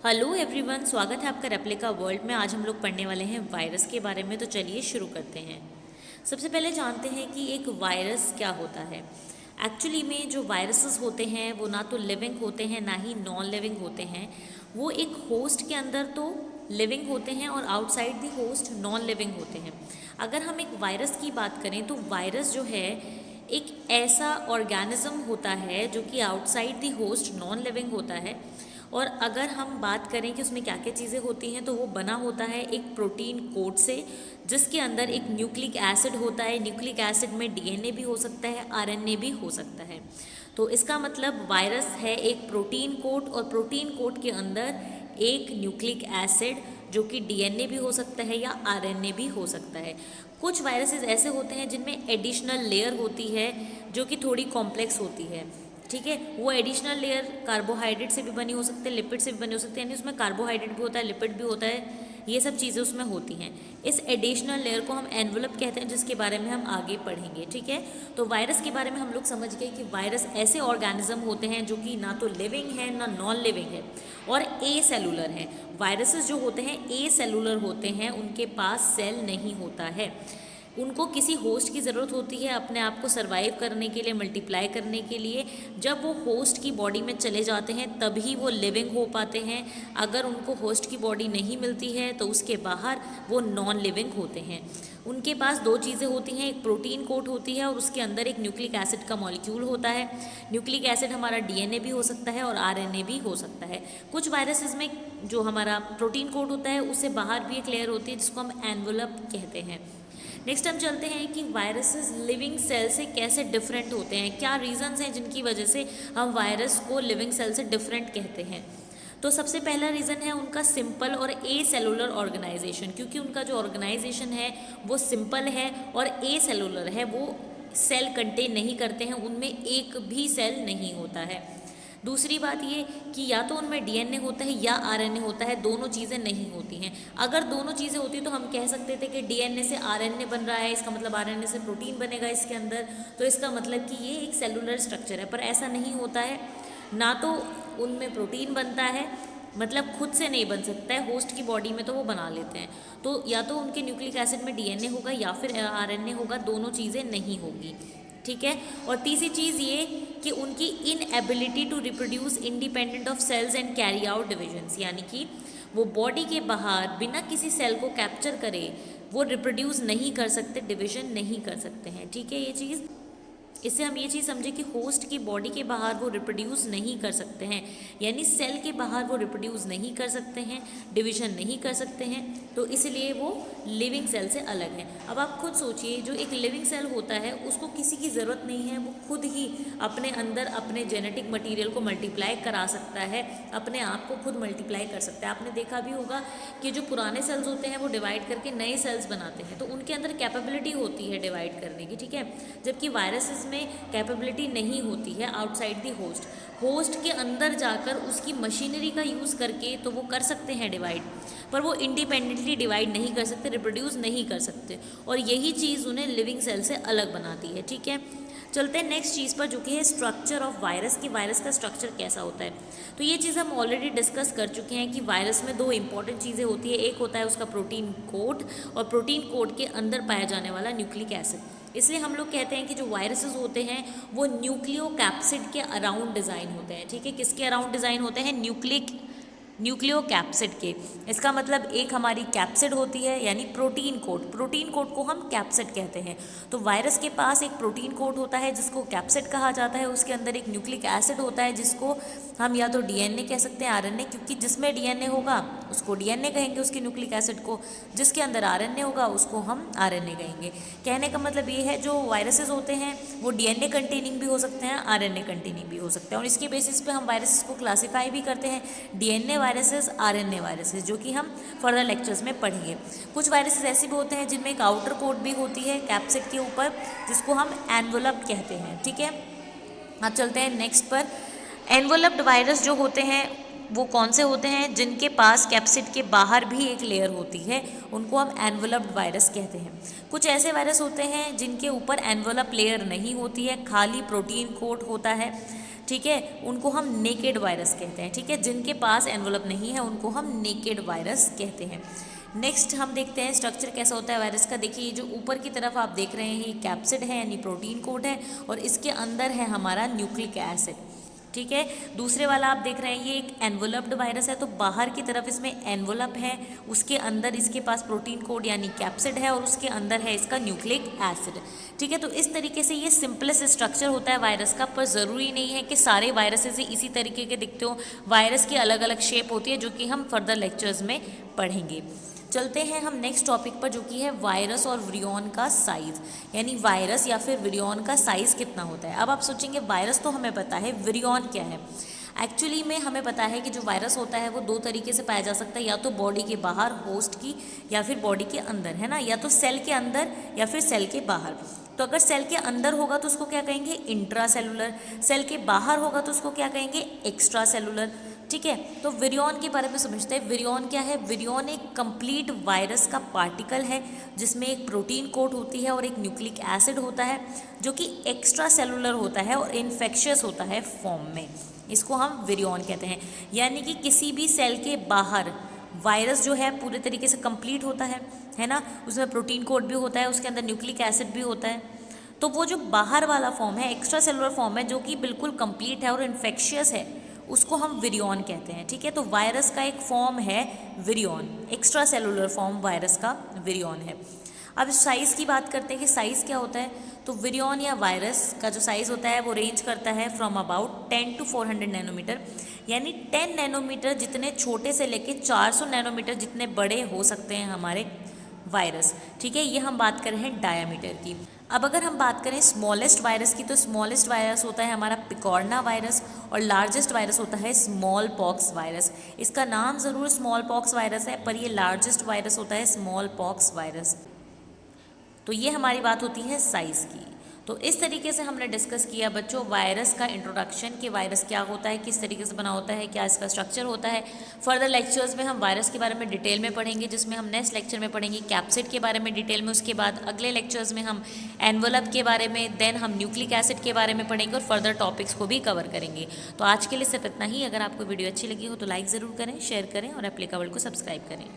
Hello everyone, स्वागत है आपका रेप्लिका वर्ल्ड में। आज हम लोग पढ़ने वाले हैं वायरस के बारे में। तो चलिए शुरू करते हैं। सबसे पहले जानते हैं कि एक वायरस क्या होता है। एक्चुअली में जो वायरसेस होते हैं वो ना तो लिविंग होते हैं ना ही नॉन लिविंग होते हैं। वो एक होस्ट के अंदर तो लिविंग होते हैं और outside the host non living होते हैं। अगर हम एक वायरस की बात करें तो वायरस जो है एक ऐसा ऑर्गेनिज्म होता है जो कि outside the host non living होता है। और अगर हम बात करें कि उसमें क्या क्या चीज़ें होती हैं तो वो बना होता है एक प्रोटीन कोड से, जिसके अंदर एक न्यूक्लिक एसिड होता है। न्यूक्लिक एसिड में डीएनए भी हो सकता है, आरएनए भी हो सकता है। तो इसका मतलब वायरस है एक प्रोटीन कोड, और प्रोटीन कोड के अंदर एक न्यूक्लिक एसिड जो कि डीएनए भी हो सकता है या आरएनए भी हो सकता है। कुछ वायरसेस ऐसे होते हैं जिनमें एडिशनल लेयर होती है जो कि थोड़ी कॉम्प्लेक्स होती है। ठीक है, वो एडिशनल लेयर कार्बोहाइड्रेट से भी बनी हो सकती है, लिपिड से भी बनी हो सकती है। यानी उसमें कार्बोहाइड्रेट भी होता है, लिपिड भी होता है, ये सब चीज़ें उसमें होती हैं। इस एडिशनल लेयर को हम एनवलप कहते हैं, जिसके बारे में हम आगे पढ़ेंगे। ठीक है, तो वायरस के बारे में हम लोग समझ गए कि वायरस ऐसे ऑर्गेनिज्म होते हैं जो कि ना तो लिविंग है ना नॉन लिविंग है और ए सेलुलर है। वायरसेस जो होते हैं ए सेलुलर होते हैं, उनके पास सेल नहीं होता है। उनको किसी होस्ट की ज़रूरत होती है अपने आप को सरवाइव करने के लिए, मल्टीप्लाई करने के लिए। जब वो होस्ट की बॉडी में चले जाते हैं तभी वो लिविंग हो पाते हैं। अगर उनको होस्ट की बॉडी नहीं मिलती है तो उसके बाहर वो नॉन लिविंग होते हैं। उनके पास दो चीज़ें होती हैं, एक प्रोटीन कोट होती है और उसके अंदर एक न्यूक्लिक एसिड का मॉलिक्यूल होता है। न्यूक्लिक एसिड हमारा डीएनए भी हो सकता है और आरएनए भी हो सकता है। कुछ वायरसेस में जो हमारा प्रोटीन कोट होता है उससे बाहर भी एक लेयर होती है जिसको हम एनवलप कहते हैं। नेक्स्ट हम चलते हैं कि वायरसेस लिविंग सेल से कैसे डिफरेंट होते हैं, क्या रीजंस हैं जिनकी वजह से हम वायरस को लिविंग सेल से डिफरेंट कहते हैं। तो सबसे पहला रीज़न है उनका सिंपल और ए सेलुलर ऑर्गेनाइजेशन, क्योंकि उनका जो ऑर्गेनाइजेशन है वो सिंपल है और ए सेलुलर है। वो सेल कंटेन नहीं करते हैं, उनमें एक भी सेल नहीं होता है। दूसरी बात ये कि या तो उनमें डीएनए होता है या आरएनए होता है, दोनों चीज़ें नहीं होती हैं। अगर दोनों चीज़ें होती तो हम कह सकते थे कि डीएनए से आरएनए बन रहा है, इसका मतलब आरएनए से प्रोटीन बनेगा इसके अंदर, तो इसका मतलब कि ये एक सेलुलर स्ट्रक्चर है। पर ऐसा नहीं होता है, ना तो उनमें प्रोटीन बनता है, मतलब खुद से नहीं बन सकता है, होस्ट की बॉडी में तो वो बना लेते हैं। तो या तो उनके न्यूक्लिक एसिड में डीएनए होगा या फिर आरएनए होगा, दोनों चीज़ें नहीं होगी। ठीक है, और तीसरी चीज़ ये कि उनकी inability to reproduce independent of cells and carry out divisions, यानी कि वो बॉडी के बाहर बिना किसी सेल को कैप्चर करे वो रिप्रोड्यूस नहीं कर सकते, डिवीजन नहीं कर सकते हैं। ठीक है, ये चीज़, इससे हम ये चीज़ समझे कि होस्ट की बॉडी के बाहर वो रिप्रोड्यूस नहीं कर सकते हैं, यानी सेल के बाहर वो रिप्रोड्यूस नहीं कर सकते हैं, डिवीजन नहीं कर सकते हैं, तो इसलिए वो लिविंग सेल से अलग है। अब आप खुद सोचिए, जो एक लिविंग सेल होता है उसको किसी की ज़रूरत नहीं है, वो खुद ही अपने अंदर अपने जेनेटिक मटीरियल को मल्टीप्लाई करा सकता है, अपने आप को खुद मल्टीप्लाई कर सकता है। आपने देखा भी होगा कि जो पुराने सेल्स होते हैं वो डिवाइड करके नए सेल्स बनाते हैं, तो उनके अंदर कैपेबिलिटी होती है डिवाइड करने की। ठीक है, जबकि वायरसेस में कैपेबिलिटी नहीं होती है आउटसाइड दी होस्ट के अंदर जाकर उसकी मशीनरी का यूज़ करके तो वो कर सकते हैं डिवाइड, पर वो इंडिपेंडेंटली डिवाइड नहीं कर सकते, रिप्रोड्यूस नहीं कर सकते, और यही चीज़ उन्हें लिविंग सेल से अलग बनाती है। ठीक है, चलते हैं नेक्स्ट चीज़ पर, जो कि है स्ट्रक्चर ऑफ वायरस, की वायरस का स्ट्रक्चर कैसा होता है। तो ये चीज़ हम ऑलरेडी डिस्कस कर चुके हैं कि वायरस में दो इंपॉर्टेंट चीज़ें होती है, एक होता है उसका प्रोटीन कोड और प्रोटीन कोड के अंदर पाया जाने वाला न्यूक्लिक एसिड। इसलिए हम लोग कहते हैं कि जो वायरसेस होते हैं वो न्यूक्लियोकैप्सिड के अराउंड डिज़ाइन होते हैं। ठीक है, किसके अराउंड डिज़ाइन होते हैं? न्यूक्लियोकैप्सिड के। इसका मतलब एक हमारी कैप्सिड होती है, यानी प्रोटीन कोड को हम कैप्सिड कहते हैं। तो वायरस के पास एक प्रोटीन कोड होता है जिसको कैप्सिड कहा जाता है, उसके अंदर एक न्यूक्लिक एसिड होता है जिसको हम या तो डीएनए कह सकते हैं, आरएनए, क्योंकि जिसमें डीएनए होगा उसको डीएनए कहेंगे उसके न्यूक्लिक एसिड को, जिसके अंदर आरएनए होगा उसको हम आरएनए कहेंगे। कहने का मतलब ये है, जो वायरसेस होते हैं वो डीएनए कंटेनिंग भी हो सकते हैं, आरएनए कंटेनिंग भी हो सकते हैं, और इसके बेसिस पे हम वायरसेस को क्लासीफाई भी करते हैं, डीएनए वायरसेस, आरएनए वायरसेस, जो कि हम फर्दर लेक्चर्स में पढ़ेंगे। कुछ वायरसेस ऐसे भी होते हैं जिनमें एक आउटर कोट भी होती है कैप्सिड के ऊपर, जिसको हम एनवलप कहते हैं। ठीक है, अब चलते हैं नेक्स्ट पर। एनवलप्ड वायरस जो होते हैं वो कौन से होते हैं? जिनके पास कैप्सिड के बाहर भी एक लेयर होती है, उनको हम एनवलप्ड वायरस कहते हैं। कुछ ऐसे वायरस होते हैं जिनके ऊपर एनवलप लेयर नहीं होती है, खाली प्रोटीन कोट होता है, ठीक है, उनको हम नेकेड वायरस कहते हैं। ठीक है, जिनके पास एनवलप नहीं है उनको हम नेकेड वायरस कहते हैं। नेक्स्ट हम देखते हैं स्ट्रक्चर कैसा होता है वायरस का। देखिए ये जो ऊपर की तरफ आप देख रहे हैं ये कैप्सिड है यानी प्रोटीन कोट है, और इसके अंदर है हमारा न्यूक्लिक एसिड। ठीक है, दूसरे वाला आप देख रहे हैं ये एक एनवलप्ड वायरस है, तो बाहर की तरफ इसमें एनवलप है, उसके अंदर इसके पास प्रोटीन कोड यानी कैप्सिड है, और उसके अंदर है इसका न्यूक्लिक एसिड। ठीक है, तो इस तरीके से ये सिंपलेस्ट स्ट्रक्चर होता है वायरस का, पर ज़रूरी नहीं है कि सारे वायरसेस इसी तरीके के दिखते हो। वायरस की अलग अलग शेप होती है जो कि हम फर्दर लेक्चर्स में पढ़ेंगे। चलते हैं हम नेक्स्ट टॉपिक पर जो कि है वायरस और विरियॉन का साइज़, यानी वायरस या फिर विरियॉन का साइज़ कितना होता है। अब आप सोचेंगे वायरस तो हमें पता है, विरियॉन क्या है। एक्चुअली में हमें पता है कि जो वायरस होता है वो दो तरीके से पाया जा सकता है, या तो बॉडी के बाहर होस्ट की, या फिर बॉडी के अंदर, है ना, या तो सेल के अंदर या फिर सेल के बाहर। तो अगर सेल के अंदर होगा तो उसको क्या कहेंगे, इंट्रा सेलुलर। सेल के बाहर होगा तो उसको क्या कहेंगे, एक्स्ट्रा सेलुलर। ठीक है, तो विरियॉन के बारे में समझते हैं। विरियॉन क्या है, विरियॉन एक कंप्लीट वायरस का पार्टिकल है जिसमें एक प्रोटीन कोट होती है और एक न्यूक्लिक एसिड होता है, जो कि एक्स्ट्रा सेलुलर होता है और इन्फेक्शियस होता है फॉर्म में। इसको हम विरियॉन कहते हैं। यानी कि किसी भी सेल के बाहर वायरस जो है पूरे तरीके से कंप्लीट होता है ना, उसमें प्रोटीन कोड भी होता है, उसके अंदर न्यूक्लिक एसिड भी होता है। तो वो जो बाहर वाला फॉर्म है, एक्स्ट्रा सेलुलर फॉर्म है, जो कि बिल्कुल कंप्लीट है और इन्फेक्शियस है, उसको हम विरियॉन कहते हैं। ठीक है, तो वायरस का एक फॉर्म है विरियॉन, एक्स्ट्रा सेलुलर फॉर्म वायरस का विरियॉन है। अब साइज़ की बात करते हैं कि साइज़ क्या होता है। तो विरियॉन या वायरस का जो साइज़ होता है वो रेंज करता है फ्रॉम अबाउट 10 to 400 नैनोमीटर, यानी 10 नैनोमीटर जितने छोटे से लेके 400 नैनोमीटर जितने बड़े हो सकते हैं हमारे वायरस। ठीक है, ये हम बात कर रहे हैं डायामीटर की। अब अगर हम बात करें स्मॉलेस्ट वायरस की, तो स्मॉलेस्ट वायरस होता है हमारा पिकॉर्ना वायरस, और लार्जेस्ट वायरस होता है स्मॉल पॉक्स वायरस। इसका नाम ज़रूर स्मॉल पॉक्स वायरस है, पर ये लार्जेस्ट वायरस होता है स्मॉल पॉक्स वायरस। तो ये हमारी बात होती है साइज़ की। तो इस तरीके से हमने डिस्कस किया बच्चों वायरस का इंट्रोडक्शन, कि वायरस क्या होता है, किस तरीके से बना होता है, क्या इसका स्ट्रक्चर होता है। फर्दर लेक्चर्स में हम वायरस के बारे में डिटेल में पढ़ेंगे, जिसमें हम नेक्स्ट लेक्चर में पढ़ेंगे कैप्सिड के बारे में डिटेल में। उसके बाद अगले लेक्चर्स में हम एनवलप के बारे में, देन हम न्यूक्लिक एसिड के बारे में पढ़ेंगे और फर्दर टॉपिक्स को भी कवर करेंगे। तो आज के लिए सिर्फ इतना ही। अगर आपको वीडियो अच्छी लगी हो तो लाइक ज़रूर करें, शेयर करें और एप्लीकेबल को सब्सक्राइब करें।